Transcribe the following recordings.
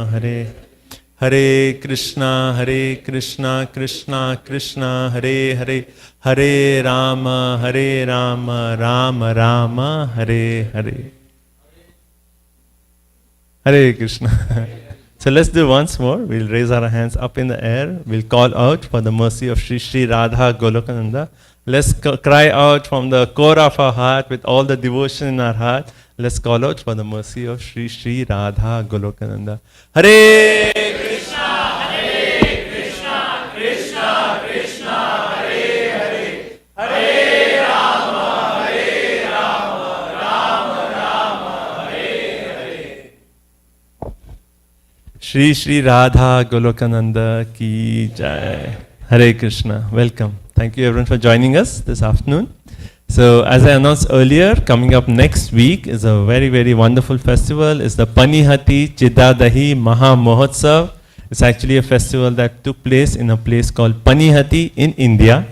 Hare Hare Krishna Krishna Krishna Hare Hare Hare Rama Rama Rama Hare Hare. Hare Krishna. So let's do once more. We'll raise our hands up in the air. We'll call out for the mercy of Shri Shri Radha Golokananda. Let's cry out from the core of our heart with all the devotion in our heart. Let's call out for the mercy of Shri Shri Radha Golokananda. Hare Krishna, Krishna Krishna, Hare Hare, Hare Rama, Rama Rama, Hare Hare. Shri Shri Radha Golokananda ki jai. Hare Krishna. Welcome. Thank you everyone for joining us this afternoon. So as I announced earlier, coming up next week is a very, very wonderful festival. It's the Panihati Chidadahi Maha Mahotsav. It's actually a festival that took place in a place called Panihati in India.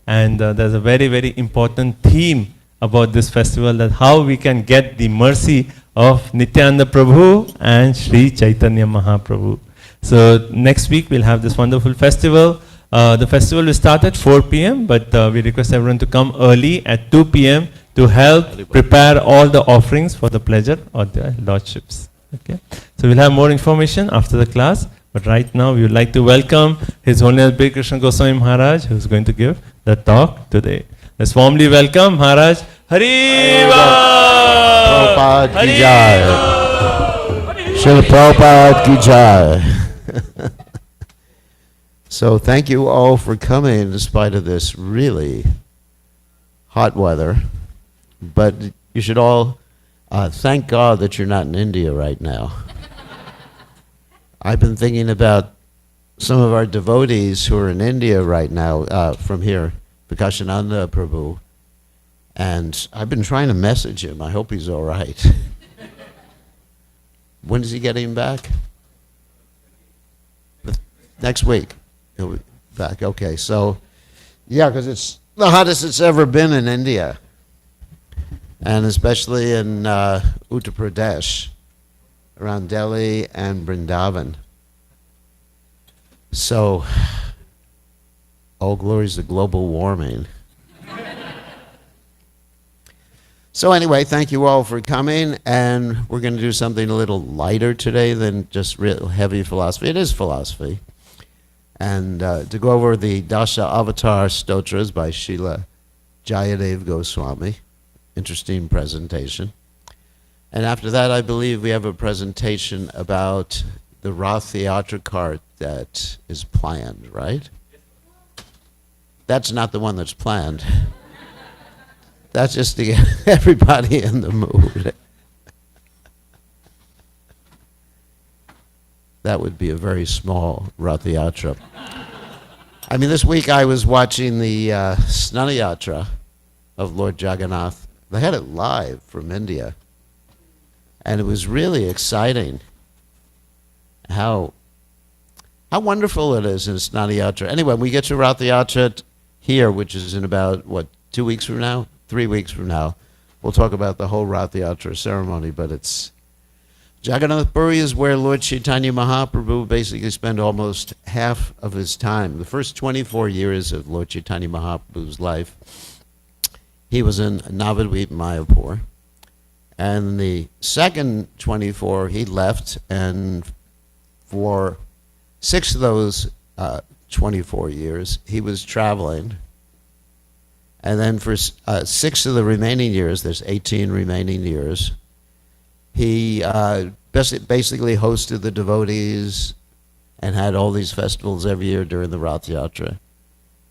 And there's a very, very important theme about this festival, that how we can get the mercy of Nityananda Prabhu and Sri Chaitanya Mahaprabhu. So next week we'll have this wonderful festival. The festival will start at 4 p.m. but we request everyone to come early at 2 p.m. to help prepare all the offerings for the pleasure of their lordships. Okay. So we'll have more information after the class, but right now we would like to welcome His Holiness Bir Krishna Goswami Maharaj, who is going to give the talk today. Let's warmly welcome Maharaj. Hariva! Prabhupada ki jai. Srila Prabhupada ki jai. So thank you all for coming in spite of this really hot weather. But you should all thank God that you're not in India right now. I've been thinking about some of our devotees who are in India right now from here, Vikashananda Prabhu. And I've been trying to message him. I hope he's all right. When is he getting back? Next week. He'll be back. Okay, so, yeah, because it's the hottest it's ever been in India. And especially in Uttar Pradesh, around Delhi and Vrindavan. So, all glories to global warming. So anyway, thank you all for coming, and we're going to do something a little lighter today than just real heavy philosophy. It is philosophy. And to go over the Dasha Avatar Stotras by Srila Jayadev Goswami. Interesting presentation. And after that, I believe we have a presentation about the Rath Theatra cart that is planned, right? That's not the one that's planned. That's just to get everybody in the mood. That would be a very small Rath Yatra. I mean, this week I was watching the Snana Yatra of Lord Jagannath. They had it live from India. And it was really exciting how wonderful it is in Snana Yatra. Anyway, we get to Rath Yatra here, which is in about, 2 weeks from now? 3 weeks from now. We'll talk about the whole Rath Yatra ceremony, but it's Jagannath Puri is where Lord Chaitanya Mahaprabhu basically spent almost half of his time. The first 24 years of Lord Chaitanya Mahaprabhu's life, he was in Navadvip Mayapur. And the second 24, he left, and for 6 of those 24 years, he was traveling. And then for 6 of the remaining years, there's 18 remaining years, he basically hosted the devotees and had all these festivals every year during the Rath Yatra.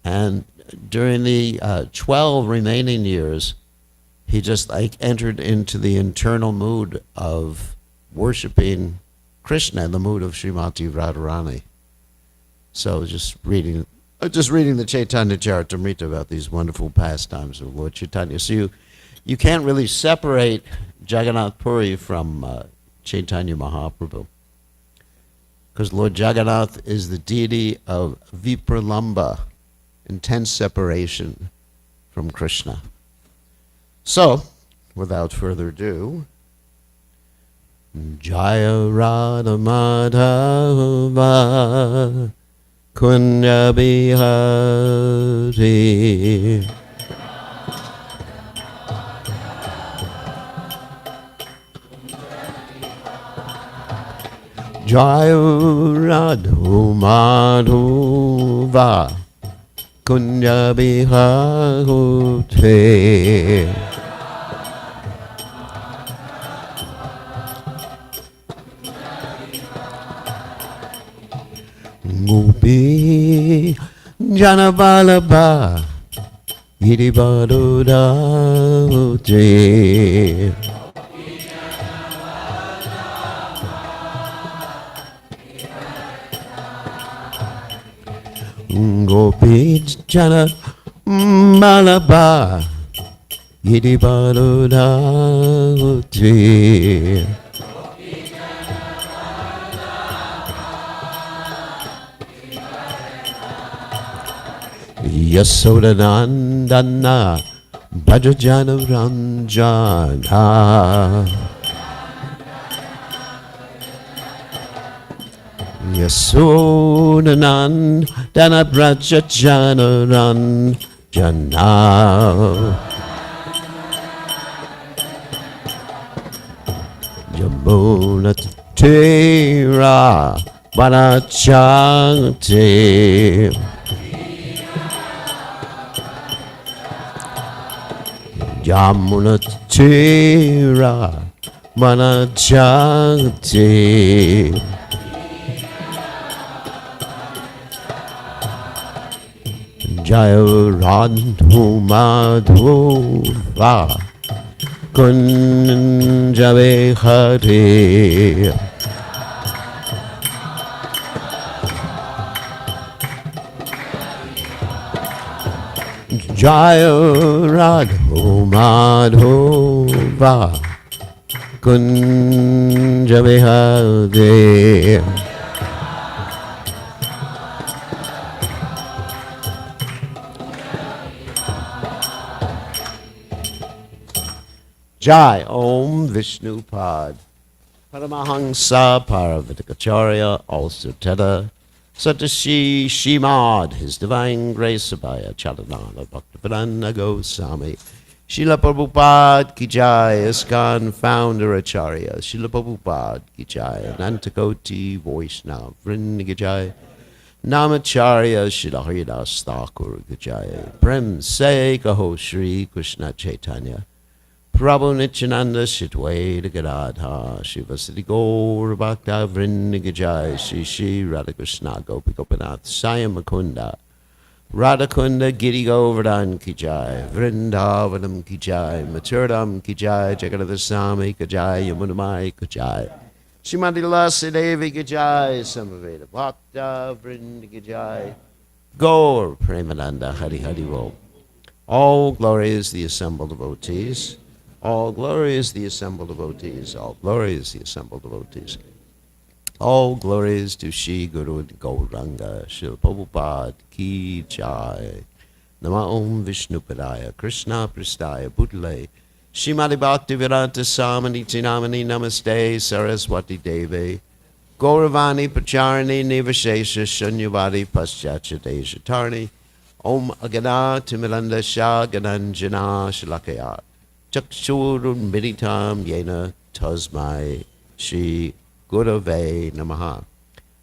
And during the 12 remaining years, he just entered into the internal mood of worshiping Krishna, the mood of Srimati Radharani. So just reading the Chaitanya Charitamrita about these wonderful pastimes of Lord Chaitanya. So you can't really separate Jagannath Puri from Chaitanya Mahaprabhu, because Lord Jagannath is the deity of Vipralamba, intense separation from Krishna. So, without further ado, Jaya Radha Madhava Kunja Bihari. Jaya Radha Madhava Kunja Bihari. Gopi Janabalaba Iri Badudauti. Gopi Janabalaba Iri Badudauti. Yasodanandana Bhajajana Ranjana. Yasodanandana Bhajajana Ranjana. Yamuna Tira Vanachante. Yamuna Tira Manajati. Jaya Radhu Madhuva Kunja Bihari. Jaya Radha Madhava Kunja Bihari. Jai Om Vishnu Pad Paramahansa Paravitakacharya also Teta Satashi Shimad, His Divine Grace Abhaya Chalanana Bhaktivedanta Goswami Srila Prabhupada Ki Jai, ISKCON Founder Acharya Srila Prabhupada Ki Jai, Anantakoti Vaishnava Vrinda Ki Jai, Namacharya Srila Haridas Thakur Ki Jai, Prem Se Kaho Shri Krishna Chaitanya Prabhu Nityananda Shitwaita Gadadha Shivasati Gaur Bhakta Vrinda Ki Jai, Shri Shri Radhakrishna Gopi Gopinath Sayam Mukunda Radhakunda Giri Govardhan Ki Jai, Vrindavanam Ki Jai, Maturadam Ki Jai, Jagadasami Ki Jai, Yamunamai Ki Jai, Srimati Lasi Devi Ki Jai, Samaveda Bhakta Vrinda Ki Jai, Gaur Premananda Hari Hari Bo. All glory is the assembled devotees. All glory is the assembled devotees. All glory is the assembled devotees. All glories to Shri Guru Gauranga, Srila Prabhupada Ki Jai. Nama Om Vishnu Padaya, Krishna Pristaya, Bhutale, Shrimati Bhaktivedanta Samaniti Namani Namaste, Saraswati Devi, Gauravani Pacharani Nivashesha Shunyavadi Paschatya Deshatarni, Om Agana Timilanda Shah Gananjana Shalakaya, Chakshurun Militam Yena Tasmai Shri Gurave Namaha.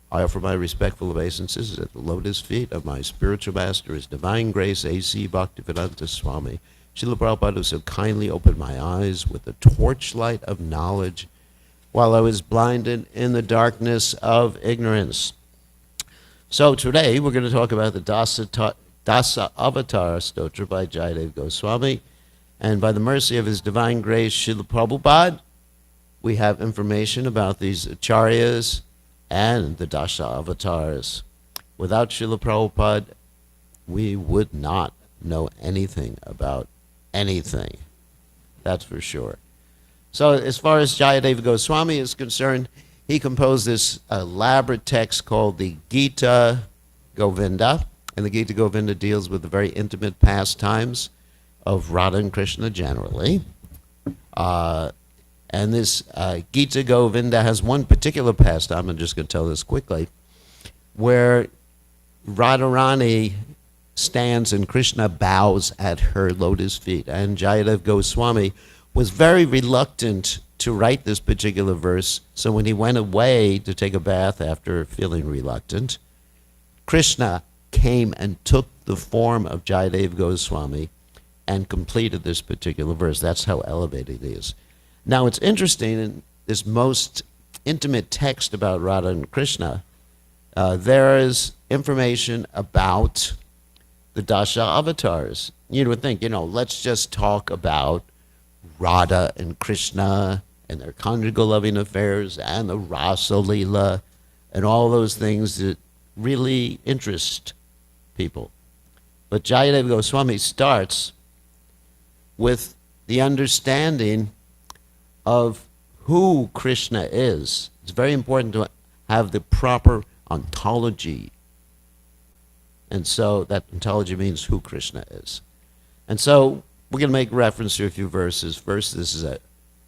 I offer my respectful obeisances at the lotus feet of my spiritual master, His Divine Grace A.C. Bhaktivedanta Swami, Srila Prabhupada, who so kindly opened my eyes with the torchlight of knowledge while I was blinded in the darkness of ignorance. So today we're going to talk about the Dasa Avatar Stotra by Jayadev Goswami, and by the mercy of His Divine Grace, Srila Prabhupada, we have information about these acharyas and the Dasha avatars. Without Srila Prabhupada, we would not know anything about anything. That's for sure. So as far as Jayadev Goswami is concerned, he composed this elaborate text called the Gita Govinda. And the Gita Govinda deals with the very intimate pastimes of Radha and Krishna generally. And this Gita Govinda has one particular pastime, I'm just going to tell this quickly, where Radharani stands and Krishna bows at her lotus feet. And Jayadev Goswami was very reluctant to write this particular verse, so when he went away to take a bath after feeling reluctant, Krishna came and took the form of Jayadev Goswami and completed this particular verse. That's how elevated it is. Now it's interesting, in this most intimate text about Radha and Krishna, there is information about the Dasha avatars. You would think, let's just talk about Radha and Krishna and their conjugal loving affairs and the Rasa Leela and all those things that really interest people. But Jayadev Goswami starts with the understanding of who Krishna is. It's very important to have the proper ontology. And so that ontology means who Krishna is. And so we're going to make reference to a few verses. First, this is a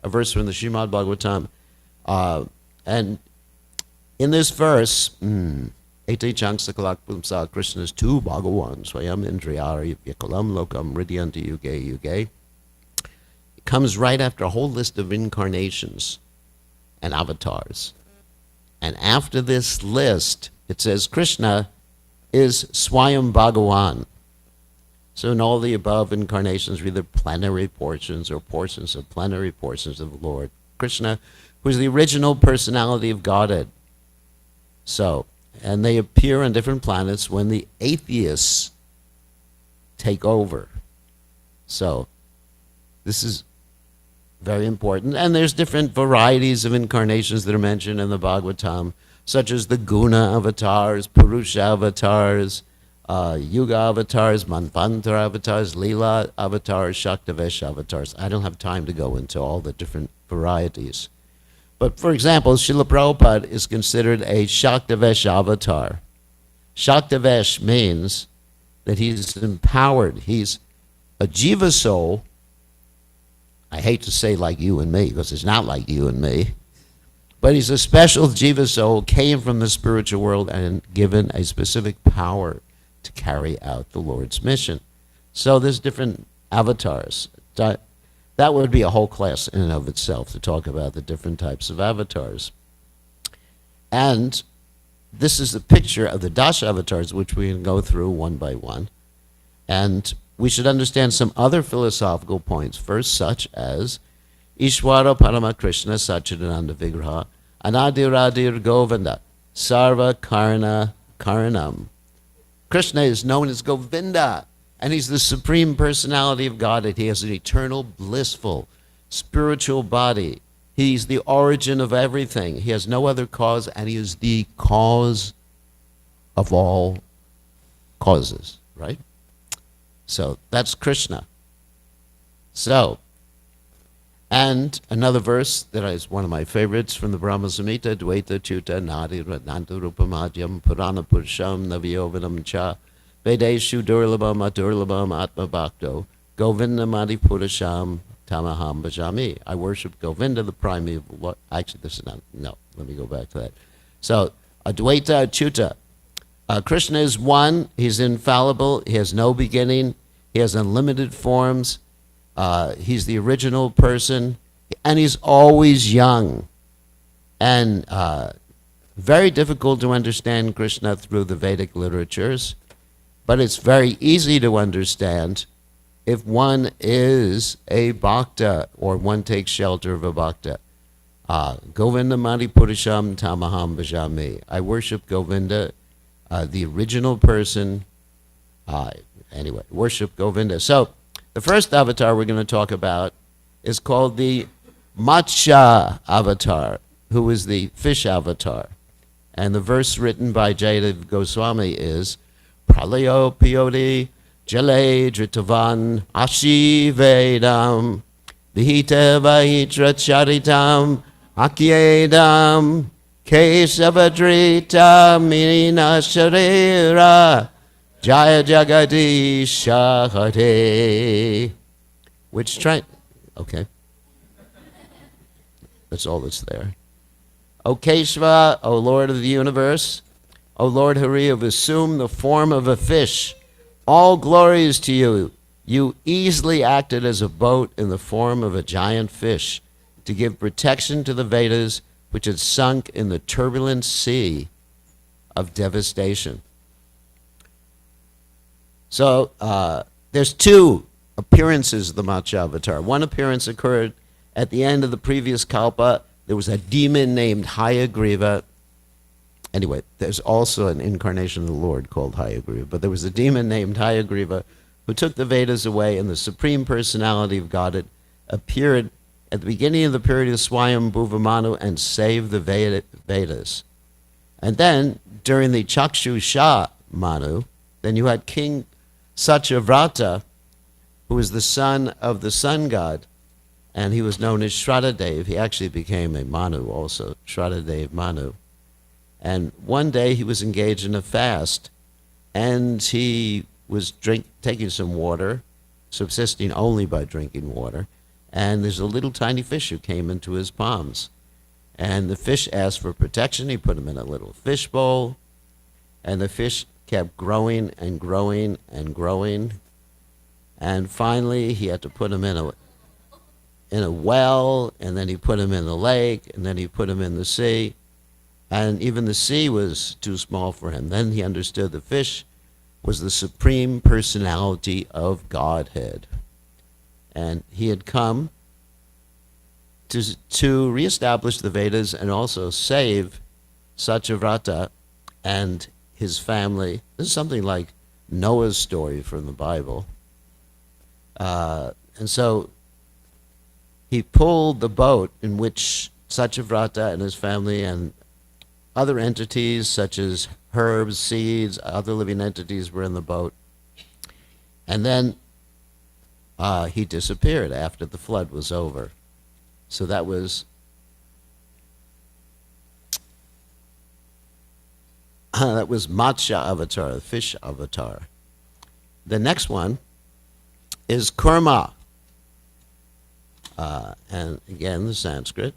verse from the Srimad Bhagavatam. And in this verse, Ete Changsakalak Pumsa, Krishna's two Bhagavan, Swayam Indriyari Yakalam Lokam Ridyanti Yuge Yuge. It comes right after a whole list of incarnations and avatars. And after this list, it says Krishna is Swayam Bhagavan. So in all the above incarnations, are either plenary portions or portions of plenary portions of the Lord. Krishna, who is the original personality of Godhead. So, and they appear on different planets when the atheists take over. So, this is very important. And there's different varieties of incarnations that are mentioned in the Bhagavatam, such as the Guna avatars, Purusha avatars, Yuga avatars, Manvantara avatars, Leela avatars, Shaktavesh avatars. I don't have time to go into all the different varieties. But for example, Srila Prabhupada is considered a Shaktavesh avatar. Shaktavesh means that he's empowered. He's a jiva soul. I hate to say like you and me, because it's not like you and me. But he's a special jiva soul, came from the spiritual world and given a specific power to carry out the Lord's mission. So there's different avatars. That would be a whole class in and of itself to talk about the different types of avatars. And this is the picture of the Dasha avatars, which we can go through one by one. And we should understand some other philosophical points first, such as Ishwara Parama Krishna Sachidananda Vigraha Anadiradir Govinda Sarva Karna Karanam. Krishna is known as Govinda, and he's the supreme personality of Godhead. He has an eternal, blissful, spiritual body. He's the origin of everything. He has no other cause, and he is the cause of all causes, right? So that's Krishna. So, and another verse that is one of my favorites from the Brahma Samhita, Dvaita Chuta Nadi Ratnanta Rupamadhyam Purana Purusham Navyovanam Cha Vedeshu Durlabam Adurlabam Atma Bhakto Govinda Madi Purusham Tamaham Bhajami. I worship Govinda, the primeval Lord. Actually, this is not, no, let me go back to that. So, Advaita Chuta. Krishna is one, he's infallible, he has no beginning, he has unlimited forms. He's the original person, and he's always young. And very difficult to understand Krishna through the Vedic literatures, but it's very easy to understand if one is a bhakta or one takes shelter of a bhakta. Govinda Mani Purusham Tamaham Bhajami. I worship Govinda, the original person. Anyway, worship Govinda. So, the first avatar we're going to talk about is called the Matsya avatar, who is the fish avatar. And the verse written by Jayadev Goswami is Pralayo Piyodi Jale Dritavan Ashi Vedam Vihita Vahitra Charitam Akyedam Kesavadrita Mina Sharira Jaya Jagadisha Hare. Okay. That's all that's there. O Keshava, O Lord of the universe, O Lord Hari, who have assumed the form of a fish, all glory is to you. You easily acted as a boat in the form of a giant fish to give protection to the Vedas, which had sunk in the turbulent sea of devastation. So there's two appearances of the Matsya-avatar. One appearance occurred at the end of the previous kalpa. There was a demon named Hayagriva. Anyway, there's also an incarnation of the Lord called Hayagriva, but there was a demon named Hayagriva who took the Vedas away, and the Supreme Personality of Godhead appeared at the beginning of the period of Swayambhuva Manu and saved the Vedas. And then, during the Chakshusha Manu, then you had King Satyavrata, who was the son of the sun god, and he was known as Shraddhadev. He actually became a Manu also, Shraddhadev Manu. And one day he was engaged in a fast, and he was taking some water, subsisting only by drinking water, and there's a little tiny fish who came into his palms. And the fish asked for protection. He put him in a little fish bowl, and the fish kept growing and growing and growing. And finally, he had to put him in a well, and then he put him in the lake, and then he put him in the sea. And even the sea was too small for him. Then he understood the fish was the Supreme Personality of Godhead. And he had come to reestablish the Vedas and also save Satyavrata and his family. This is something like Noah's story from the Bible. And so he pulled the boat in which Satyavrata and his family and other entities such as herbs, seeds, other living entities were in the boat. And then he disappeared after the flood was over. So that was Matsya avatar, the fish avatar. The next one is Kurma. And again, the Sanskrit.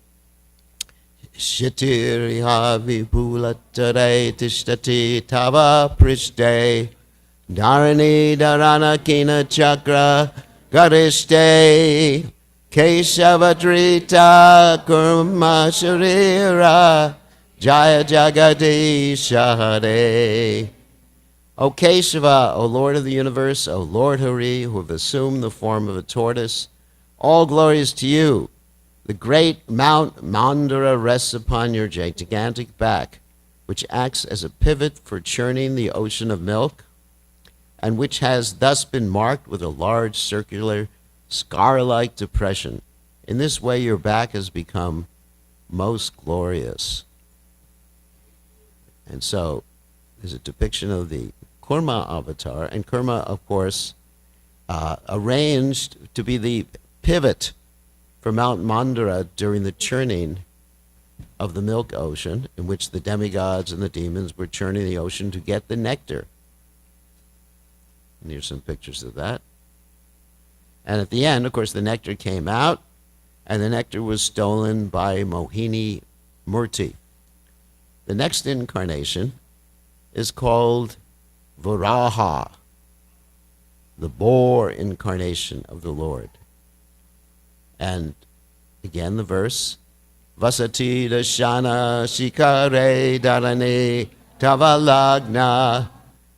Shitiriha vipulatare tishtati tava prishte dharani dharana kina chakra garishte keshavadrita kurma sharira jaya jagadisha hare. O Keshava, O Lord of the universe, O Lord Hari, who have assumed the form of a tortoise, all glory is to you. The great Mount Mandara rests upon your gigantic back, which acts as a pivot for churning the ocean of milk, and which has thus been marked with a large circular scar-like depression. In this way, your back has become most glorious. And so, there's a depiction of the Kurma avatar, and Kurma, of course, arranged to be the pivot for Mount Mandara during the churning of the milk ocean, in which the demigods and the demons were churning the ocean to get the nectar. And here's some pictures of that. And at the end, of course, the nectar came out, and the nectar was stolen by Mohini Murti. The next incarnation is called Varaha, the boar incarnation of the Lord. And again, the verse, Vasati dashana shikare dharani tavalagna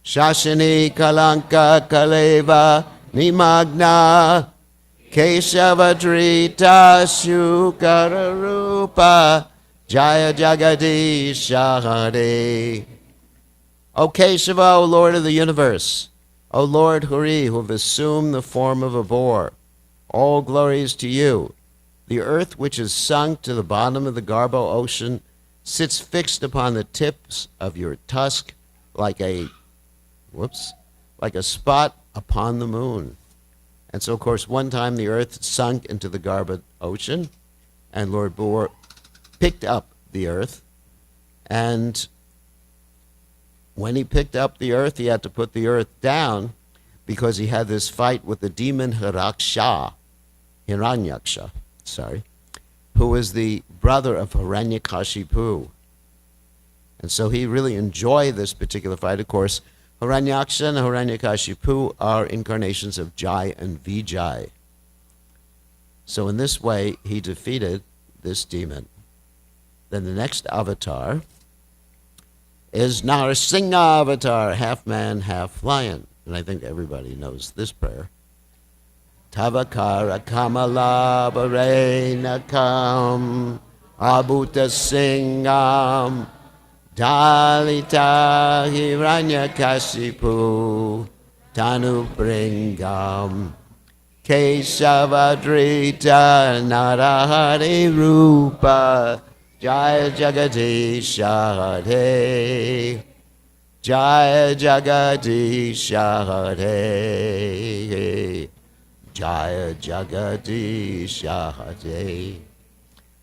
shashani kalanka kaleva nimagna keshavadrita shukararupa jaya jagadisha hare. O Keshava, O Lord of the universe, O Lord Hari, who have assumed the form of a boar, all glory is to you. The earth which is sunk to the bottom of the Garbo ocean sits fixed upon the tips of your tusk like a spot upon the moon. And so, of course, one time the earth sunk into the Garbo ocean, and Lord Boar picked up the earth, and when he picked up the earth, he had to put the earth down because he had this fight with the demon Hiranyaksha, who was the brother of Hiranyakashipu. And so he really enjoyed this particular fight. Of course, Hiranyaksha and Hiranyakashipu are incarnations of Jai and Vijay. So in this way, he defeated this demon. Then the next avatar is Narasingha avatar, half man, half lion. And I think everybody knows this prayer. Tavakara kamala barenakam abhuta singham dalita hiranyakasipu tanubringam keshavadrita narahari rupa jaya jagadisha hare jaya jagadisha hare Jaya Jagadisha Hare.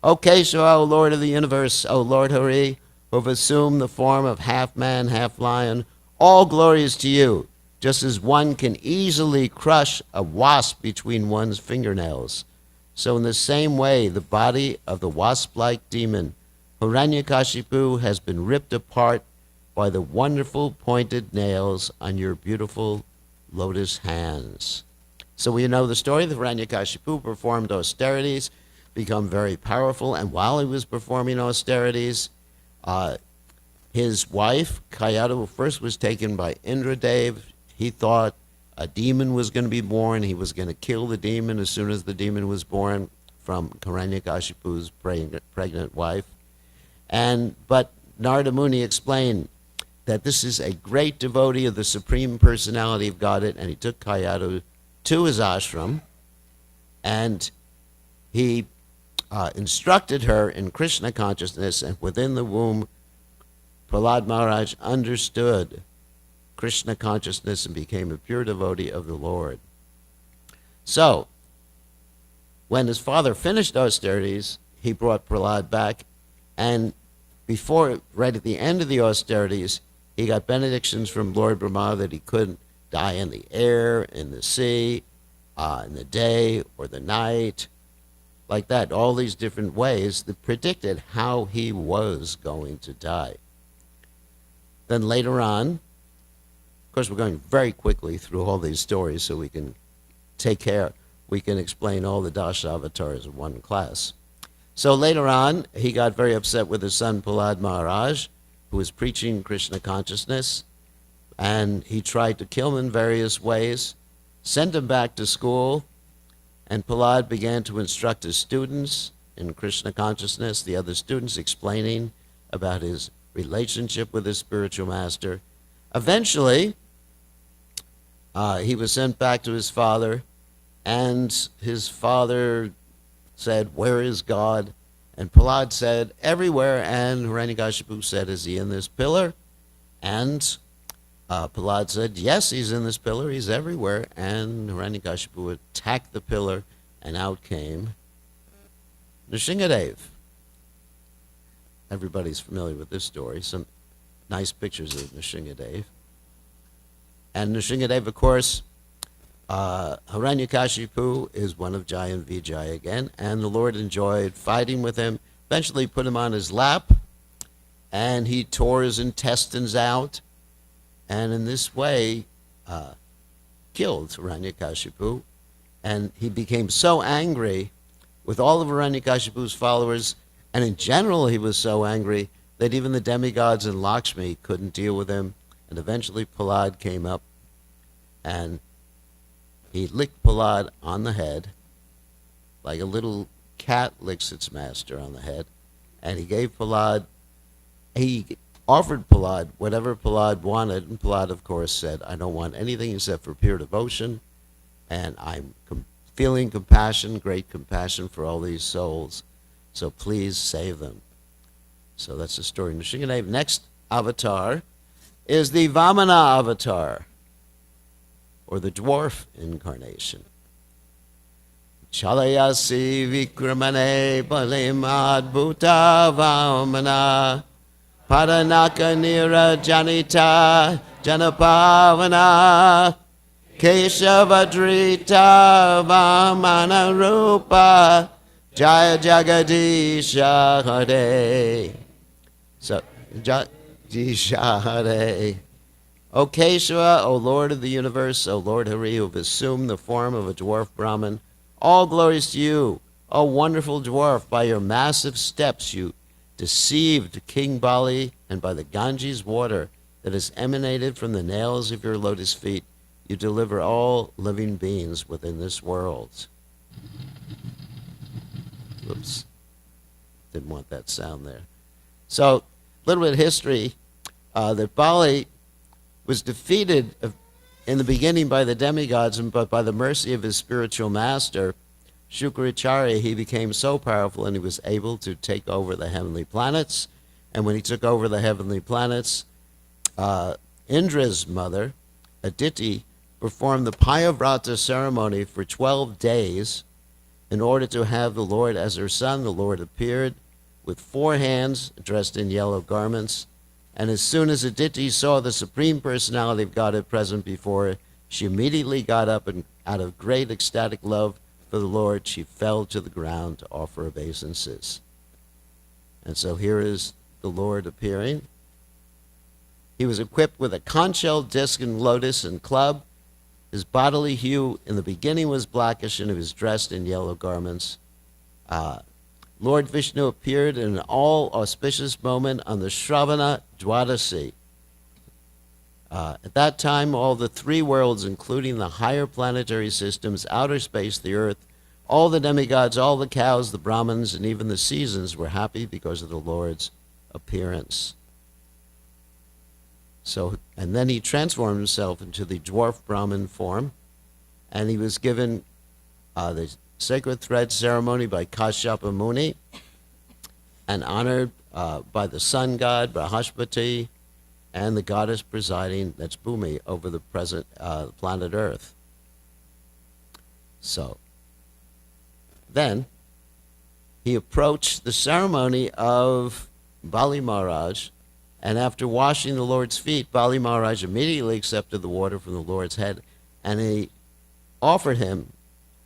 Okay, so, O Lord of the universe, O Lord Hari, who have assumed the form of half man, half lion, all glory is to you, just as one can easily crush a wasp between one's fingernails. So in the same way, the body of the wasp-like demon, Hiranyakashipu, has been ripped apart by the wonderful pointed nails on your beautiful lotus hands. So we know the story. The Hiranyakashipu performed austerities, become very powerful, and while he was performing austerities, his wife, Kayadu, first was taken by Indradev. He thought a demon was going to be born. He was going to kill the demon as soon as the demon was born from Hiranyakashipu's pregnant wife. But Narada Muni explained that this is a great devotee of the Supreme Personality of Godhead, and he took Kayadu to his ashram, and he instructed her in Krishna consciousness, and within the womb, Prahlad Maharaj understood Krishna consciousness and became a pure devotee of the Lord. So, when his father finished austerities, he brought Prahlad back, and right at the end of the austerities, he got benedictions from Lord Brahma that he couldn't die in the air, in the sea, in the day or the night, like that. All these different ways that predicted how he was going to die. Then later on, of course we're going very quickly through all these stories so we can explain all the Dasha avatars in one class. So later on, he got very upset with his son Prahlad Maharaj, who was preaching Krishna consciousness, and he tried to kill him in various ways, sent him back to school, and Prahlad began to instruct his students in Krishna consciousness, the other students explaining about his relationship with his spiritual master. Eventually, he was sent back to his father, and his father said, "Where is God?" And Prahlad said, "Everywhere." And Hiranyakashipu said, "Is he in this pillar?" And Prahlad said, "Yes, he's in this pillar, he's everywhere." And Hiranyakashipu attacked the pillar, and out came Nrsingadev. Everybody's familiar with this story. Some nice pictures of Nrsingadev. And Nrsingadev, of course, Hiranyakashipu is one of Jai and Vijay again, and the Lord enjoyed fighting with him, eventually put him on his lap, and he tore his intestines out, and in this way killed Hiranyakashipu. And he became so angry with all of Hiranyakashipu's followers, and in general he was so angry that even the demigods and Lakshmi couldn't deal with him, and eventually Prahlad came up, and he licked Prahlad on the head, like a little cat licks its master on the head, and he offered Prahlad whatever Prahlad wanted, and Prahlad, of course, said, "I don't want anything except for pure devotion, and I'm feeling compassion, great compassion for all these souls, so please save them." So that's the story of Nrsingadev. Next avatar is the Vamana avatar, or the dwarf incarnation. Chalayasi vikramane balim adbhuta vamana padanaka nira janita janapavana keshavadrita vamana rupa Jaya Jagadisha Hare. So, Jagadisha Hare. O Keshava, O Lord of the universe, O Lord Hari, who have assumed the form of a dwarf Brahmin, all glories to you, O wonderful dwarf. By your massive steps you deceived King Bali, and by the Ganges water that has emanated from the nails of your lotus feet, you deliver all living beings within this world. Oops, didn't want that sound there. So, a little bit of history, that Bali was defeated in the beginning by the demigods, but by the mercy of his spiritual master, Shukracharya, he became so powerful and he was able to take over the heavenly planets. And when he took over the heavenly planets, Indra's mother, Aditi, performed the Payavrata ceremony for 12 days in order to have the Lord as her son. The Lord appeared with 4 hands, dressed in yellow garments. And as soon as Aditi saw the Supreme Personality of Godhead present before her, she immediately got up and, out of great ecstatic love for the Lord, she fell to the ground to offer obeisances. And so here is the Lord appearing. He was equipped with a conch shell, disc, and lotus and club. His bodily hue in the beginning was blackish, and he was dressed in yellow garments. Lord Vishnu appeared in an all-auspicious moment on the Shravana Dwadasi. At that time, all the 3 worlds, including the higher planetary systems, outer space, the earth, all the demigods, all the cows, the Brahmins, and even the seasons were happy because of the Lord's appearance. So, and then he transformed himself into the dwarf Brahmin form, and he was given the sacred thread ceremony by Kashyapa Muni, and honored by the sun god, Brahaspati, and the goddess presiding, that's Bhumi, over the present planet Earth. So, then he approached the ceremony of Bali Maharaj, and after washing the Lord's feet, Bali Maharaj immediately accepted the water from the Lord's head, and he offered him,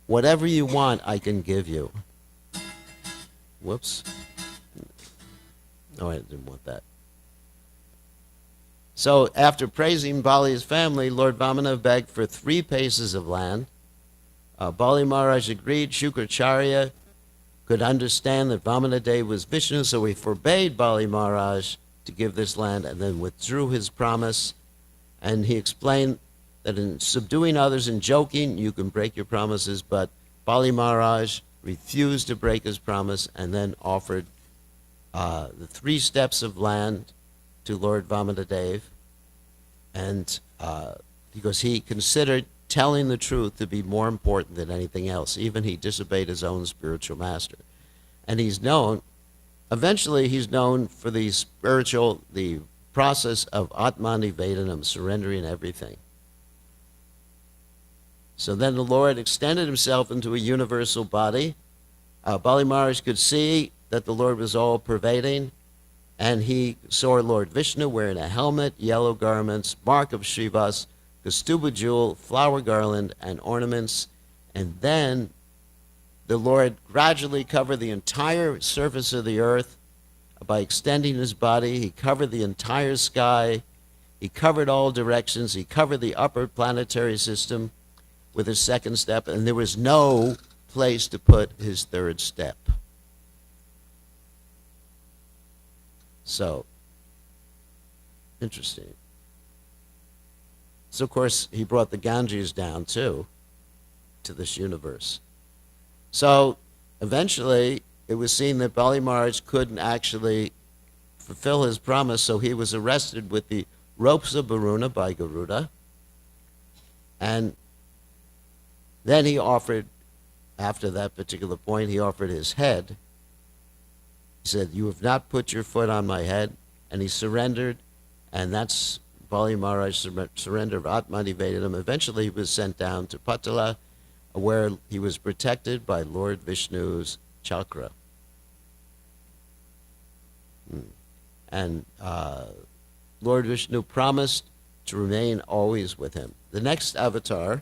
"Whatever you want, I can give you." Whoops. No, I didn't want that. So after praising Bali's family, Lord Vamana begged for 3 paces of land. Bali Maharaj agreed. Shukracharya could understand that Vamanadev was Vishnu, so he forbade Bali Maharaj to give this land and then withdrew his promise. And he explained that in subduing others and joking, you can break your promises, but Bali Maharaj refused to break his promise and then offered the 3 steps of land to Lord Vamanadev, and because he considered telling the truth to be more important than anything else. Even he disobeyed his own spiritual master. And eventually he's known for the process of Atmani Vedanam, surrendering everything. So then the Lord extended himself into a universal body. Bali Maharaj could see that the Lord was all-pervading, and he saw Lord Vishnu wearing a helmet, yellow garments, mark of Srivas, Kastuba jewel, flower garland, and ornaments. And then the Lord gradually covered the entire surface of the earth by extending his body. He covered the entire sky. He covered all directions. He covered the upper planetary system with his 2nd step, and there was no place to put his 3rd step. So, interesting. So, of course, he brought the Ganges down, too, to this universe. So, eventually, it was seen that Bali Maharaj couldn't actually fulfill his promise, so he was arrested with the ropes of Varuna by Garuda. And then he offered, after that particular point, he offered his head. He said, "You have not put your foot on my head." And he surrendered, and that's Bali Maharaj's surrender of Atmani Vedanam. Eventually he was sent down to Patala, where he was protected by Lord Vishnu's chakra. And Lord Vishnu promised to remain always with him. The next avatar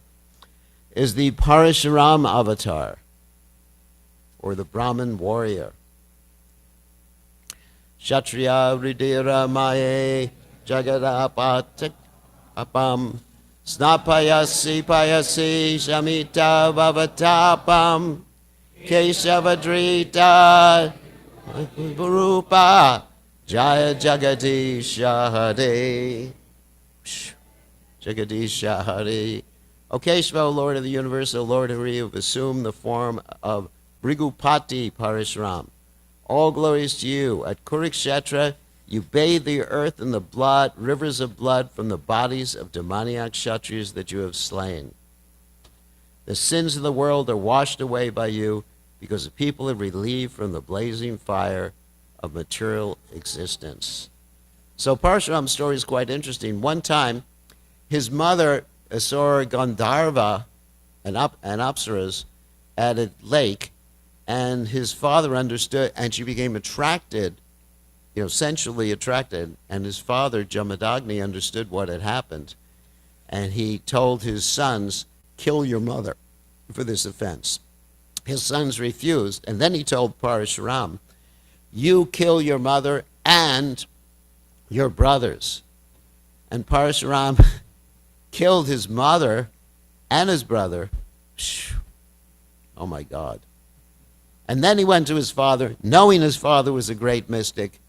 is the Parashuram avatar. or the Brahmin warrior. Kshatriya Ridira Maye Jagadapatik Apam Snapayasi Payasi Shamita Bhavatapam Keshavadrita Rupa Jaya Jagadisha Hare. Jagadisha Hare. O Keshava, Lord of the universe, O Lord Hari, who have assumed the form of Brigupati Parashuram. All glories to you. At Kurukshetra, you bathe the earth in the blood, rivers of blood from the bodies of demoniac Kshatriyas that you have slain. The sins of the world are washed away by you because the people are relieved from the blazing fire of material existence. So Parshuram's story is quite interesting. One time, his mother saw Gandharva and Apsaras at a lake, and his father understood, and she became attracted, sensually attracted, and his father, Jamadagni, understood what had happened, and he told his sons, kill your mother for this offense. His sons refused, and then he told Parashuram, you kill your mother and your brothers. And Parashuram killed his mother and his brother. Oh my God. And then he went to his father, knowing his father was a great mystic,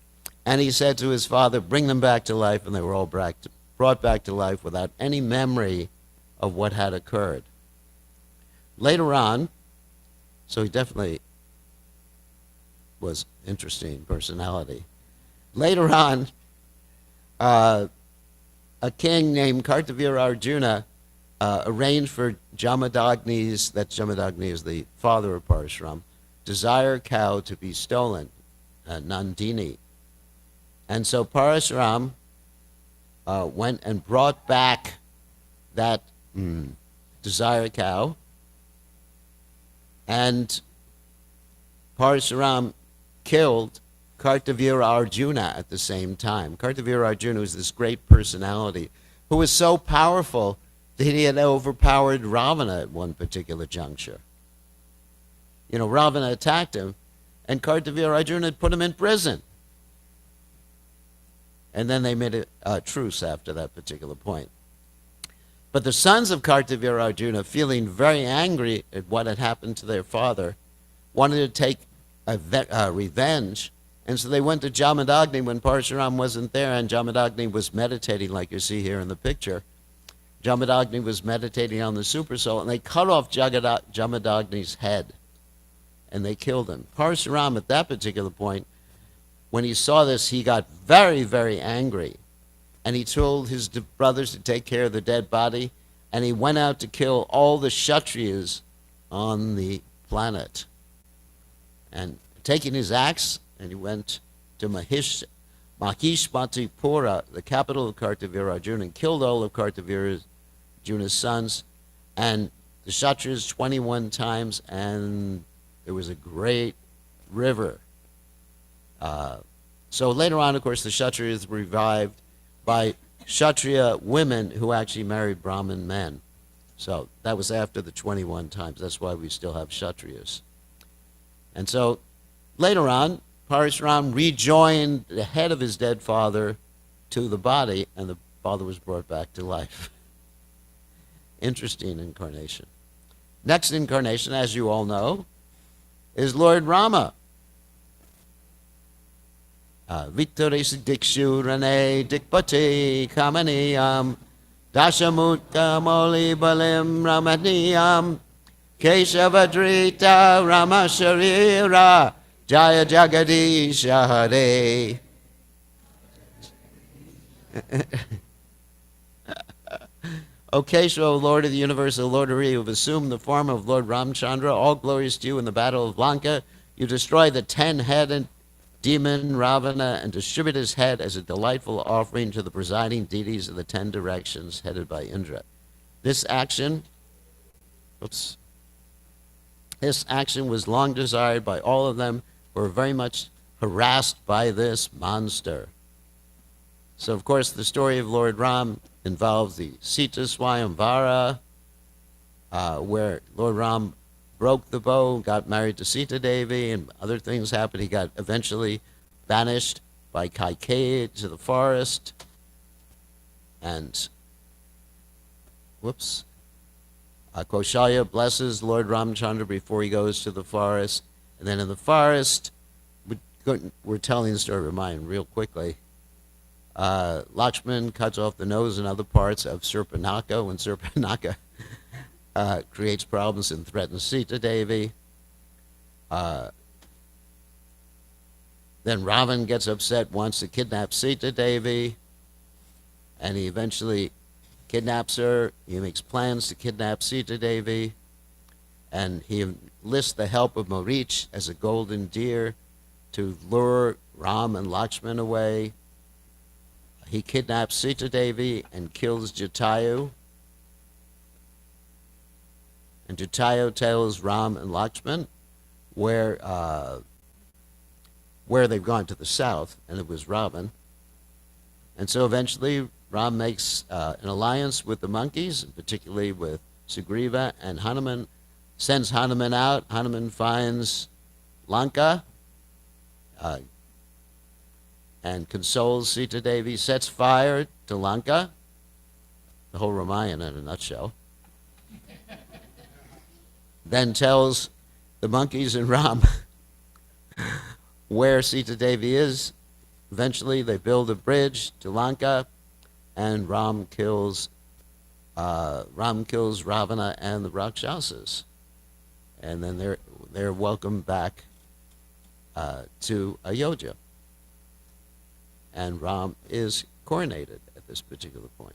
and he said to his father, bring them back to life, and they were all brought back to life without any memory of what had occurred. Later on, so he definitely was interesting personality. Later on, a king named Kartavira Arjuna arranged for Jamadagni's, that's Jamadagni is the father of Parashuram, desire cow to be stolen, Nandini. And so Parashuram went and brought back that desire cow, and Parashuram killed Kartavira Arjuna at the same time. Kartavira Arjuna was this great personality who was so powerful that he had overpowered Ravana at one particular juncture. Ravana attacked him, and Kartavira Arjuna had put him in prison. And then they made a truce after that particular point. But the sons of Kartavira Arjuna, feeling very angry at what had happened to their father, wanted to take revenge. And so they went to Jamadagni when Parshuram wasn't there, and Jamadagni was meditating, like you see here in the picture. Jamadagni was meditating on the Supersoul, and they cut off Jamadagni's head, and they killed him. Parshuram, at that particular point, when he saw this, he got very, very angry. And he told his brothers to take care of the dead body, and he went out to kill all the Kshatriyas on the planet. And taking his axe, and he went to Mahishmatipura, the capital of Kartavira Arjuna, and killed all of Kartavira Arjuna's sons, and the Kshatriyas 21 times, and there was a great river. So later on, of course, the Kshatriyas were revived by Kshatriya women who actually married Brahmin men. So that was after the 21 times. That's why we still have Kshatriyas. And so later on, Parashuram rejoined the head of his dead father to the body, and the father was brought back to life. Interesting incarnation. Next incarnation, as you all know, is Lord Rama. Victoris Dikshu Rane Dikpati Kamaniyam Dashamutka Moli Balim Ramaniyam Keshavadrita Rama Sharira Jaya Jagadisha Hare. O Keshava, Lord of the universe, O Lord Hari, who have assumed the form of Lord Ramchandra, all glories to you in the battle of Lanka. You destroyed the 10-headed demon Ravana and distribute his head as a delightful offering to the presiding deities of the 10 directions headed by Indra. This action was long desired by all of them who were very much harassed by this monster. So, of course, the story of Lord Ram involves the Sita Swayamvara, where Lord Ram broke the bow, got married to Sita Devi, and other things happened. He got eventually banished by Kaikeyi to the forest. And, Kaushalya blesses Lord Ramchandra before he goes to the forest. And then in the forest, we're telling the story of mine real quickly. Lakshman cuts off the nose and other parts of Surpanaka when Surpanaka creates problems and threatens Sita Devi. Then Ravan gets upset, wants to kidnap Sita Devi, and he eventually kidnaps her. He makes plans to kidnap Sita Devi, and he enlists the help of Marich as a golden deer to lure Ram and Lakshman away. He kidnaps Sita Devi and kills Jatayu. And Jatayu tells Ram and Lakshman where they've gone to the south, and it was Ravan. And so eventually Ram makes an alliance with the monkeys, particularly with Sugriva, and Hanuman sends Hanuman out. Hanuman finds Lanka and consoles Sita Devi, sets fire to Lanka, the whole Ramayana in a nutshell, then tells the monkeys and Ram where Sita Devi is. Eventually they build a bridge to Lanka, and Ram kills Ravana and the Rakshasas. And then they're welcomed back to Ayodhya. And Ram is coronated at this particular point.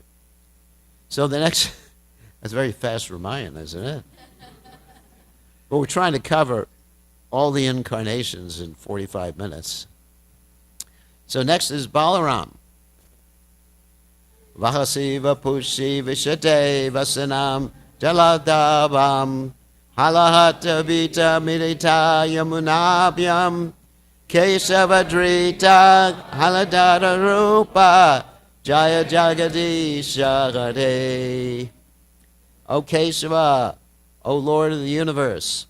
So the next, that's a very fast Ramayana, isn't it? But we're trying to cover all the incarnations in 45 minutes. So next is Balaram. Vahasiva Pushi Vishate Vasanam Jaladabam Halahata Vita Milita Yamunabhyam Kesavadrita Haladara Rupa Jaya Jagadisha Hare. O Kesava, O Lord of the universe,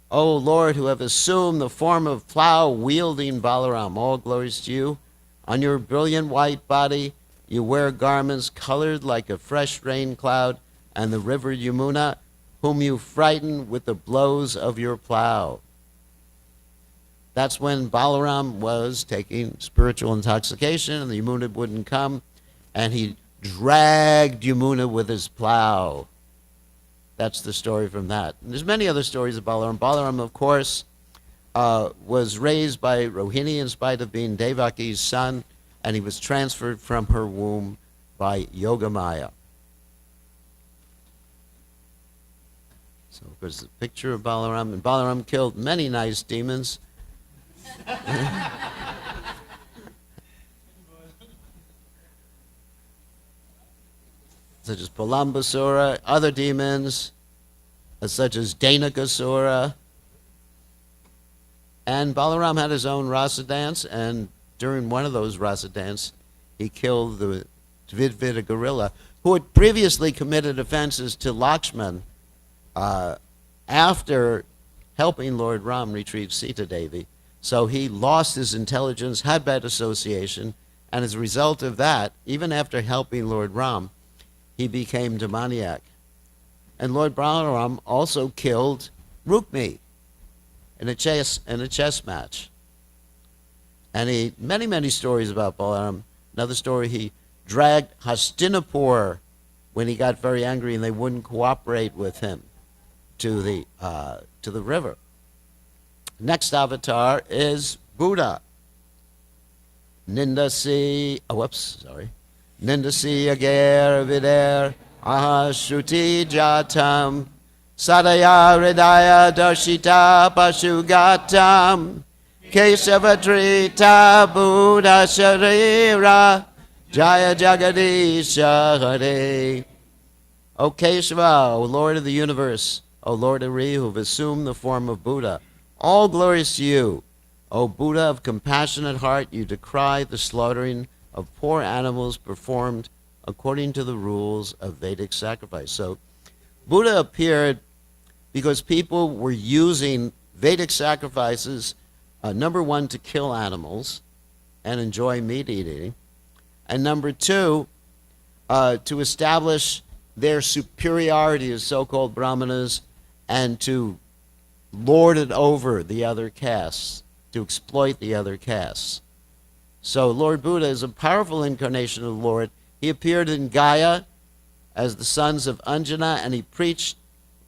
O Lord who have assumed the form of plow-wielding Balaram, all glories to you. On your brilliant white body you wear garments colored like a fresh rain cloud, and the river Yamuna, whom you frighten with the blows of your plow. That's when Balaram was taking spiritual intoxication, and the Yamuna wouldn't come, and he dragged Yamuna with his plow. That's the story from that. And there's many other stories of Balaram. Balaram, of course, was raised by Rohini in spite of being Devaki's son, and he was transferred from her womb by Yogamaya. So there's a picture of Balaram, and Balaram killed many nice demons. Such as Palambasura, other demons, such as Danakasura. And Balaram had his own rasa dance, and during one of those rasa dance, he killed the Dvidvita gorilla, who had previously committed offenses to Lakshman after helping Lord Ram retrieve Sita Devi. So he lost his intelligence, had bad association, and as a result of that, even after helping Lord Ram, he became demoniac. And Lord Balaram also killed Rukmi in a chess match. And many stories about Balaram. Another story, he dragged Hastinapur when he got very angry and they wouldn't cooperate with him to the river. Next avatar is Buddha. Nindasi agar vider ahashruti jatam sadaya hridaya darshita pashugatam kesavadrita buddha sharira jaya jagadisha hare. O Kesava, O Lord of the universe, O Lord Hari, who have assumed the form of Buddha, all glories to you. O Buddha of compassionate heart, you decry the slaughtering of poor animals performed according to the rules of Vedic sacrifice. So Buddha appeared because people were using Vedic sacrifices, number one, to kill animals and enjoy meat eating, and number two, to establish their superiority as so-called brahmanas and to lord it over the other castes, to exploit the other castes. So Lord Buddha is a powerful incarnation of the Lord. He appeared in Gaya as the sons of Anjana, and he preached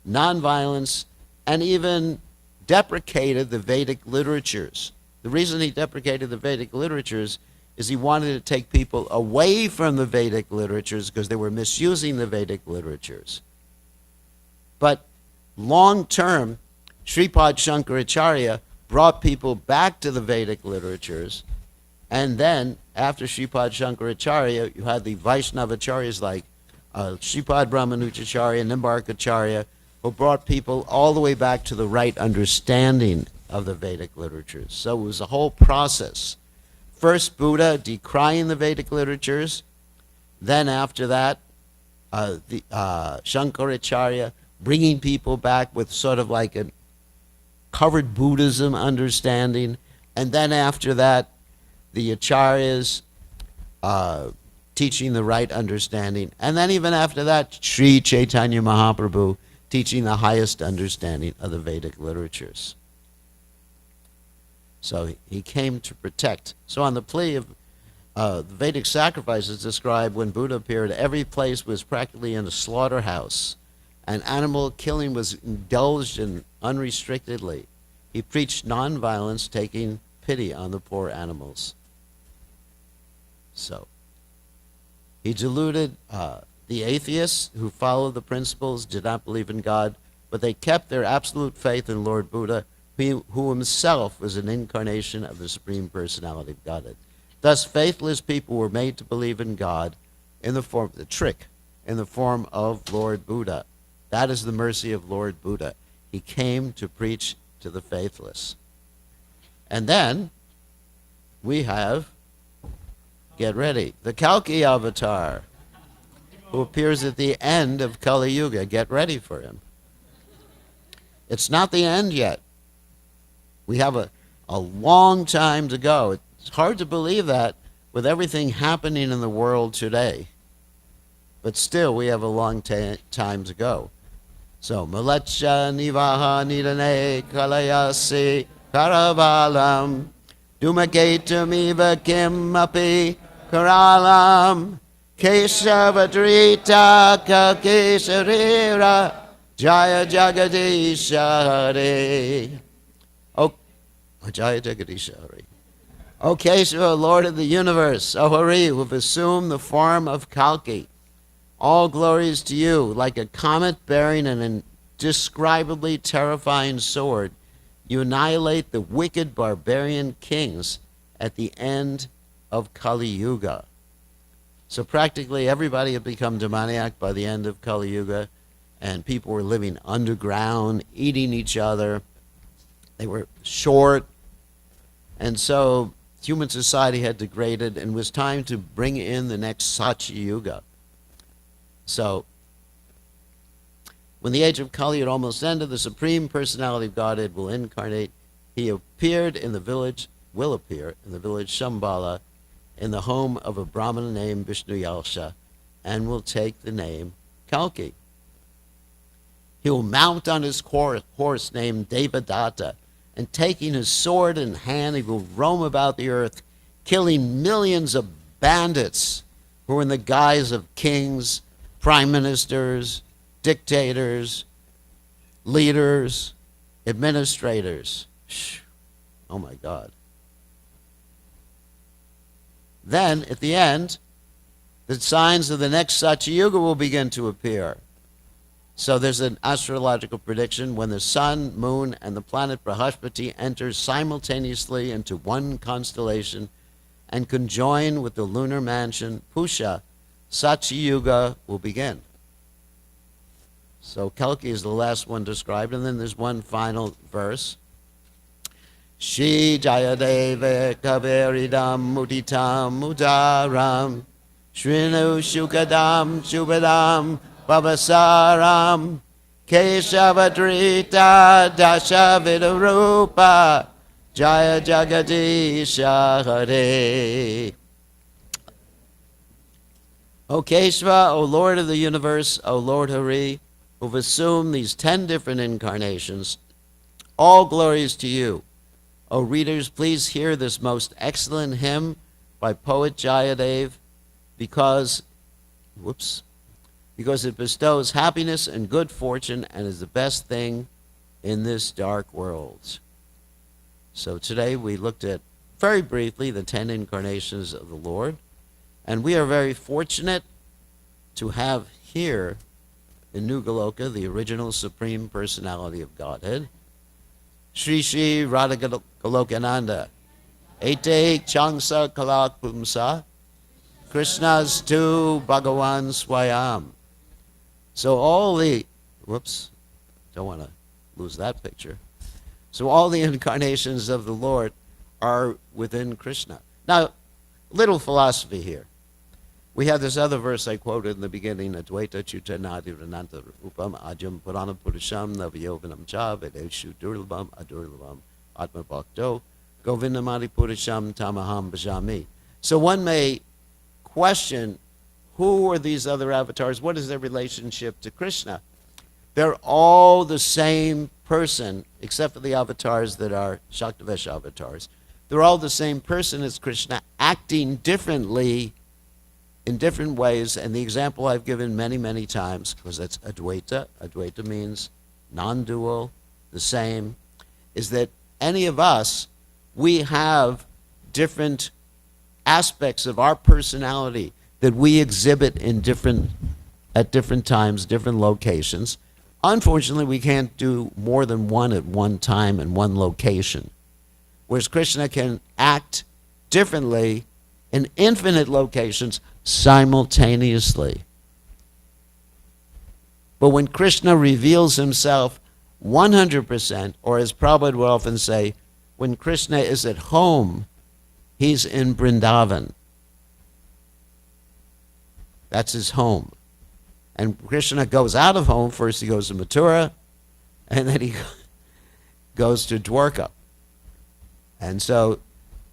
nonviolence and even deprecated the Vedic literatures. The reason he deprecated the Vedic literatures is he wanted to take people away from the Vedic literatures because they were misusing the Vedic literatures. But long term, Sripad Shankaracharya brought people back to the Vedic literatures, and then after Sripad Shankaracharya, you had the Vaishnavacharyas like Sripad Brahmanucharya, Nimbarkacharya, who brought people all the way back to the right understanding of the Vedic literatures. So it was a whole process. First Buddha decrying the Vedic literatures, then after that, Shankaracharya bringing people back with sort of like a covered Buddhism understanding, and then after that, the Acharyas teaching the right understanding, and then even after that, Sri Chaitanya Mahaprabhu teaching the highest understanding of the Vedic literatures. So he came to protect. So on the plea of the Vedic sacrifices described when Buddha appeared, every place was practically in a slaughterhouse, and animal killing was indulged in unrestrictedly. He preached nonviolence, taking pity on the poor animals. So he deluded the atheists who followed the principles, did not believe in God, but they kept their absolute faith in Lord Buddha, who himself was an incarnation of the Supreme Personality of Godhead. Thus, faithless people were made to believe in God in the form, the trick, in the form of Lord Buddha. That is the mercy of Lord Buddha. He came to preach to the faithless. And then we have, get ready, the Kalki avatar, who appears at the end of Kali Yuga. Get ready for him. It's not the end yet. We have a long time to go. It's hard to believe that with everything happening in the world today. But still, we have a long time to go. So, Malacha Nivaha Nidane Kalayasi Karavalam Dumaketum Eva Kimapi Karalam Keshavadrita Kakesharira Jaya Jagadisha Hare. Oh, Jaya Jagadisha Hare. O Kesava, Lord of the universe, O Hari, who have assumed the form of Kalki, all glories to you. Like a comet bearing an indescribably terrifying sword, you annihilate the wicked barbarian kings at the end of Kali Yuga. So practically everybody had become demoniac by the end of Kali Yuga, and people were living underground, eating each other. They were short, and so human society had degraded, and it was time to bring in the next Satya Yuga. So, when the age of Kali had almost ended, the Supreme Personality of Godhead will incarnate. He appeared in the village, will appear in the village Shambhala, in the home of a Brahmana named Vishnu Yalsha, and will take the name Kalki. He will mount on his horse named Devadatta, and taking his sword in hand, he will roam about the earth, killing millions of bandits who are in the guise of kings, prime ministers, dictators, leaders, administrators. Oh my God. Then, at the end, the signs of the next Satya Yuga will begin to appear. So there's an astrological prediction when the sun, moon, and the planet Brahaspati enter simultaneously into one constellation and conjoin with the lunar mansion Pusha, Satya Yuga will begin. So Kalki is the last one described, and then there's one final verse. Shri Jayadeva Kaveridam Muditam Mudaram Shrinu Shukadam Shubadam Babasaram Keshavadrita Dashavidarupa Jaya Jagadisha Hare. O Keshava, O Lord of the universe, O Lord Hari, who've assumed these 10 different incarnations, all glories to you. O readers, please hear this most excellent hymn by poet Jayadev because it bestows happiness and good fortune and is the best thing in this dark world. So today we looked at, very briefly, the 10 incarnations of the Lord. And we are very fortunate to have here in New Goloka the original Supreme Personality of Godhead, Sri Sri Radha Golokananda, Ete Changsa Kalak Pumsa, Krishna's tu Bhagavan Swayam. So all the, don't want to lose that picture. So all the incarnations of the Lord are within Krishna. Now, little philosophy here. We have this other verse I quoted in the beginning, Advaita Chutanadi Rananta Upam Ajam Purana Purusham Navayovanam Cha Vedeshu Durlabam Adurlabam Atma Bhakto Govindamadi Purusham Tamaham Bhajami. So one may question, who are these other avatars? What is their relationship to Krishna? They're all the same person, except for the avatars that are Shaktavesh avatars. They're all the same person as Krishna, acting differently in different ways. And the example I've given many, many times, because that's Advaita. Advaita means non-dual, the same, is that any of us, we have different aspects of our personality that we exhibit at different times, different locations. Unfortunately, we can't do more than one at one time in one location. Whereas Krishna can act differently in infinite locations simultaneously. But when Krishna reveals himself 100%, or as Prabhupada would often say, when Krishna is at home, he's in Vrindavan. That's his home. And Krishna goes out of home. First he goes to Mathura, and then he goes to Dwarka. And so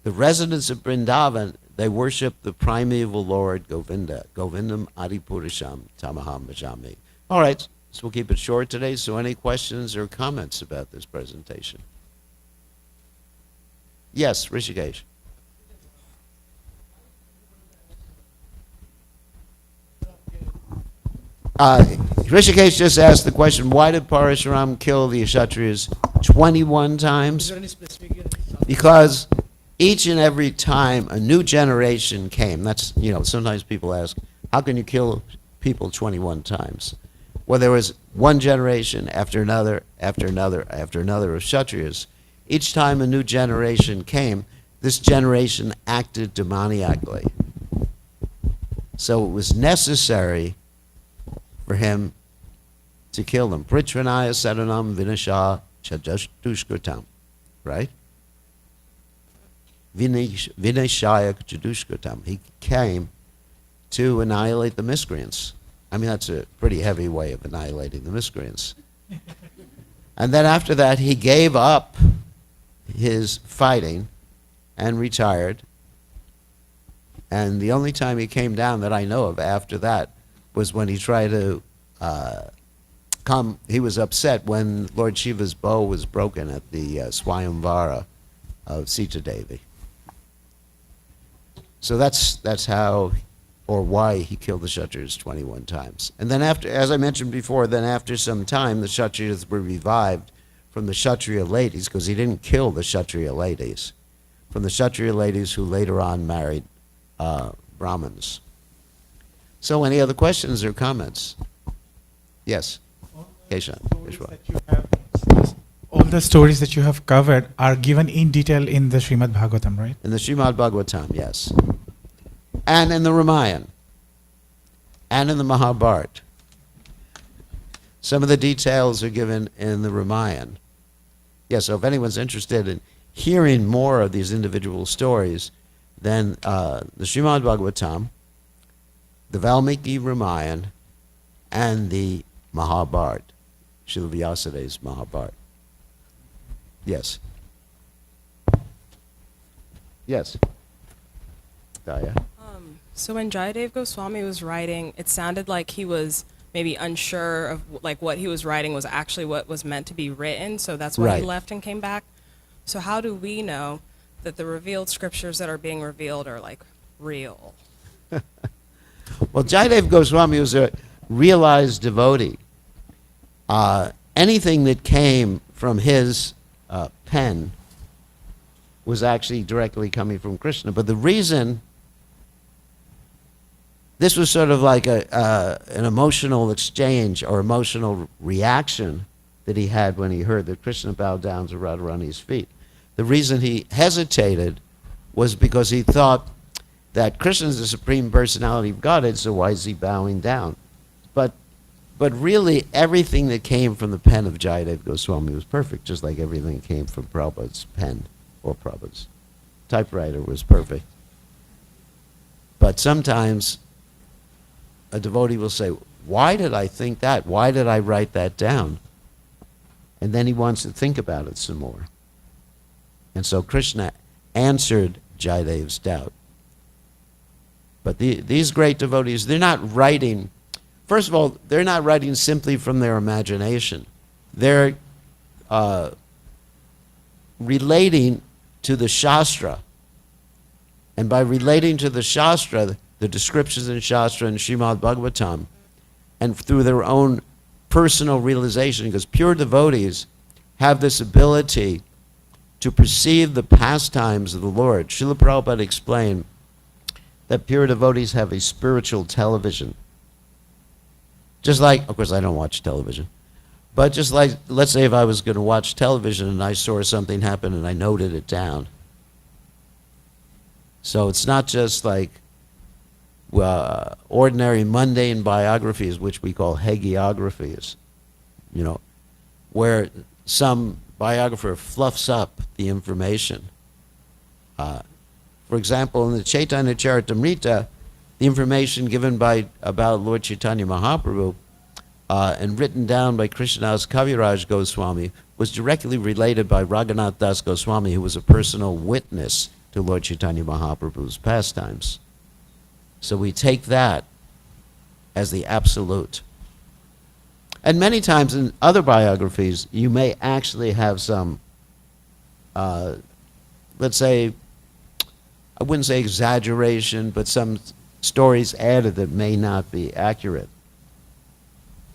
the residents of Vrindavan, they worship the primeval Lord Govinda. Govindam Adipurisham Tamaham Bhajami. All right, so we'll keep it short today. So any questions or comments about this presentation? Yes, Rishikesh. Rishikesh just asked the question, why did Parashuram kill the Kshatriyas 21 times? Is there any specific? Because each and every time a new generation came, that's, sometimes people ask, how can you kill people 21 times? Well, there was one generation after another, after another, after another of Kshatriyas. Each time a new generation came, this generation acted demoniacally. So it was necessary for him to kill them. Pritranaya Saranam Vinasha Chadushkritam. Right? Vinashaya Chadushkritam. He came to annihilate the miscreants. I mean, that's a pretty heavy way of annihilating the miscreants. And then after that, he gave up his fighting and retired. And the only time he came down that I know of after that was when he tried to he was upset when Lord Shiva's bow was broken at the Swayamvara of Sita Devi. So that's how or why he killed the Kshatriyas 21 times. And then after, as I mentioned before, then after some time, the Kshatriyas were revived from the Kshatriya ladies, because he didn't kill the Kshatriya ladies, from the Kshatriya ladies who later on married Brahmins. So any other questions or comments? Yes. Keshan. All the stories that you have covered are given in detail in the Srimad Bhagavatam, right? In the Srimad Bhagavatam, yes. And in the Ramayana. And in the Mahabharata. Some of the details are given in the Ramayana. Yeah, so if anyone's interested in hearing more of these individual stories, then the Srimad Bhagavatam, the Valmiki Ramayana, and the Mahabharata, Srila Vyasadev's Mahabharata. Yes. Yes. Daya. So when Jayadev Goswami was writing, it sounded like he was maybe unsure of like what he was writing was actually what was meant to be written, so that's why Right. he left and came back. So how do we know that the revealed scriptures that are being revealed are like real? Well, Jayadev Goswami was a realized devotee. Anything that came from his pen was actually directly coming from Krishna. But the reason, this was sort of like an emotional exchange or emotional reaction that he had when he heard that Krishna bowed down to Radharani's feet. The reason he hesitated was because he thought that Krishna is the Supreme Personality of Godhead, so why is he bowing down? But really, everything that came from the pen of Jayadev Goswami was perfect, just like everything that came from Prabhupada's pen or Prabhupada's typewriter was perfect. But sometimes a devotee will say, why did I think that? Why did I write that down? And then he wants to think about it some more. And so Krishna answered Jayadev's doubt. But these great devotees, they're not writing, first of all, they're not writing simply from their imagination. They're relating to the Shastra. And by relating to the Shastra, the descriptions in Shastra and Srimad Bhagavatam, and through their own personal realization, because pure devotees have this ability to perceive the pastimes of the Lord. Srila Prabhupada explained that pure devotees have a spiritual television. Just like, of course I don't watch television, but just like, let's say if I was going to watch television and I saw something happen and I noted it down. So it's not just like ordinary mundane biographies, which we call hagiographies, you know, where some biographer fluffs up the information. For example, in the Chaitanya Charitamrita, the information given about Lord Chaitanya Mahaprabhu and written down by Krishnadas Kaviraj Goswami was directly related by Raghunath Das Goswami, who was a personal witness to Lord Chaitanya Mahaprabhu's pastimes. So we take that as the absolute. And many times in other biographies, you may actually have some, let's say, I wouldn't say exaggeration, but some stories added that may not be accurate.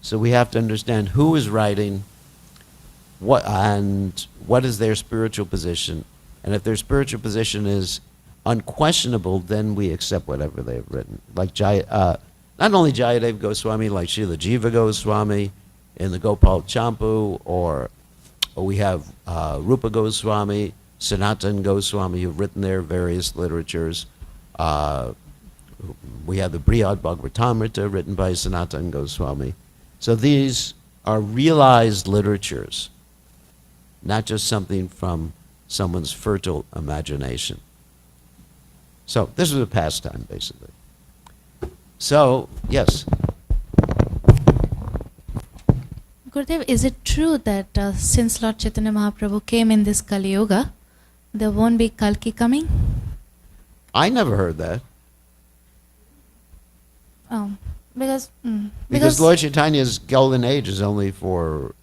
So we have to understand who is writing, what is their spiritual position. And if their spiritual position is unquestionable, then we accept whatever they've written. Like not only Jayadev Goswami, like Srila Jiva Goswami in the Gopal Champu, or we have Rupa Goswami, Sanatan Goswami, who've written their various literatures. We have the Brihad Bhagavatamrita written by Sanatan Goswami. So these are realized literatures, not just something from someone's fertile imagination. So this is a pastime, basically. So, yes. Gurudev, is it true that since Lord Chaitanya Mahaprabhu came in this Kali Yuga, there won't be Kalki coming? I never heard that. Oh, because Lord Chaitanya's golden age is only for,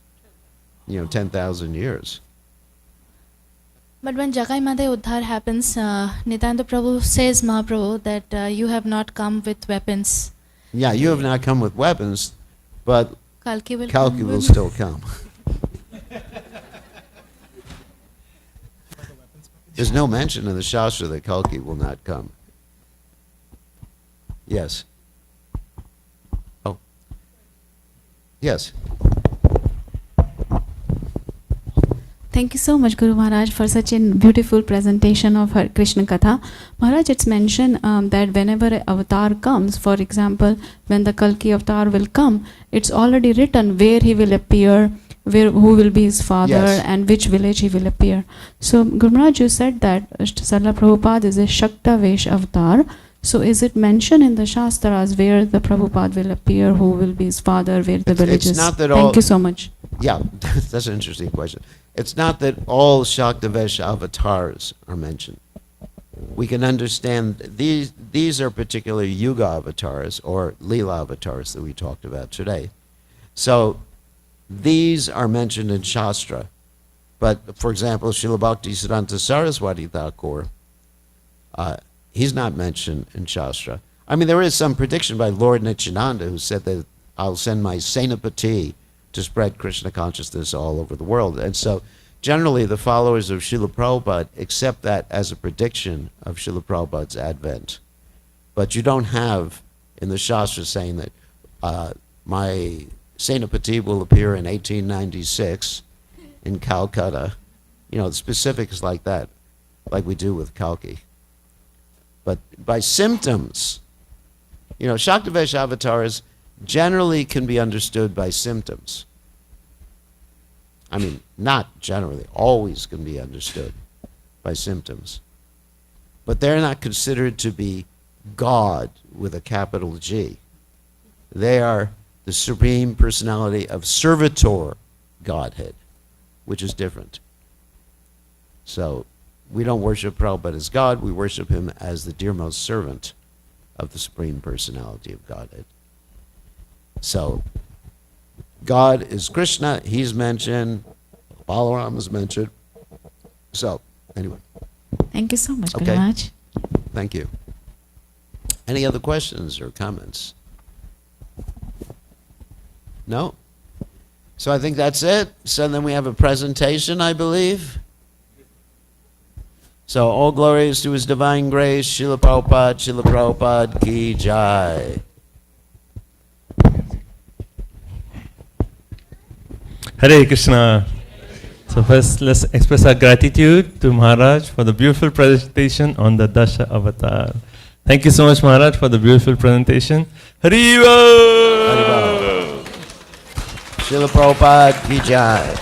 10,000 years. But when Jagai Madai Uddhar happens, Nityananda Prabhu says, Mahaprabhu, that you have not come with weapons. Yeah, you have not come with weapons, but Kalki will Kalki will still come. There's no mention in the Shastra that Kalki will not come. Yes. Oh. Yes. Thank you so much, Guru Maharaj, for such a beautiful presentation of her Krishna Katha. Maharaj, it's mentioned that whenever an avatar comes, for example, when the Kalki avatar will come, it's already written where he will appear, who will be his father, Yes. and which village he will appear. So, Guru Maharaj, you said that Sarla Prabhupada is a Shakta Vesh avatar. So is it mentioned in the Shastras where the Prabhupada will appear, who will be his father, where the It's villages? not that Thank all- you so much. Yeah, that's an interesting question. It's not that all Shaktavesh avatars are mentioned. We can understand these are particular Yuga avatars or Leela avatars that we talked about today. So these are mentioned in Shastra. But for example, Srila Bhaktisiddhanta Saraswati Thakur, he's not mentioned in Shastra. I mean, there is some prediction by Lord Nityananda who said that I'll send my Senapati to spread Krishna consciousness all over the world. And so generally the followers of Srila Prabhupada accept that as a prediction of Srila Prabhupada's advent. But you don't have in the Shastra saying that my Senapati will appear in 1896 in Calcutta. You know, the specifics like that, like we do with Kalki. But by symptoms, you know, Shaktavesh avatars generally can be understood by symptoms. I mean, not generally, always can be understood by symptoms. But they're not considered to be God with a capital G. They are the Supreme Personality of Servitor Godhead, which is different. So we don't worship Prabhupada as God, we worship him as the dearmost servant of the Supreme Personality of Godhead. So God is Krishna, he's mentioned, Balaram is mentioned. So, anyway, Thank you so much, Okay. Guru Maharaj. thank you. Any other questions or comments? No? So I think that's it. So then we have a presentation, I believe. So all glories to His Divine Grace, Srila Prabhupada ki jai. Hare Krishna. So first, let's express our gratitude to Maharaj for the beautiful presentation on the Dasha Avatar. Thank you so much, Maharaj, for the beautiful presentation. Haribo! Haribol. Srila Prabhupada ki jai.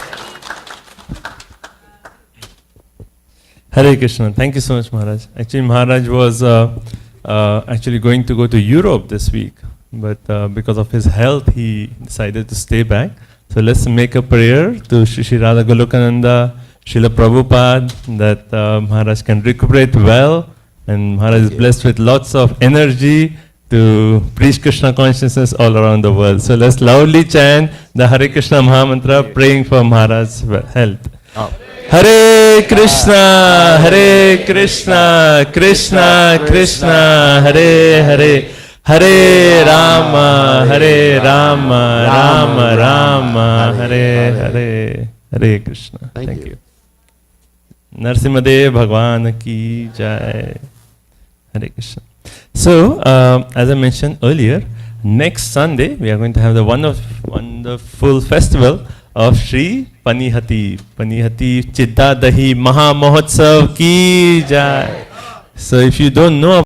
Hare Krishna. Thank you so much, Maharaj. Actually, Maharaj was actually going to go to Europe this week, but because of his health, he decided to stay back. So let's make a prayer to Shri Radha Golokananda, Srila Prabhupada, that Maharaj can recuperate well, and Maharaj is blessed with lots of energy to preach Krishna consciousness all around the world. So let's loudly chant the Hare Krishna Mahamantra, praying for Maharaj's health. Oh. Hare Krishna, Hare Krishna, Krishna Krishna, Hare Hare, Hare Rama, Hare Rama, Rama Rama, Hare Hare, Hare Krishna. Thank you. Narsimhadev Bhagwan ki jai. Hare Krishna. So, as I mentioned earlier, next Sunday we are going to have the wonderful festival of Shri Panihati Chitta Dahi Maha Mahotsav ki jai. So if you don't know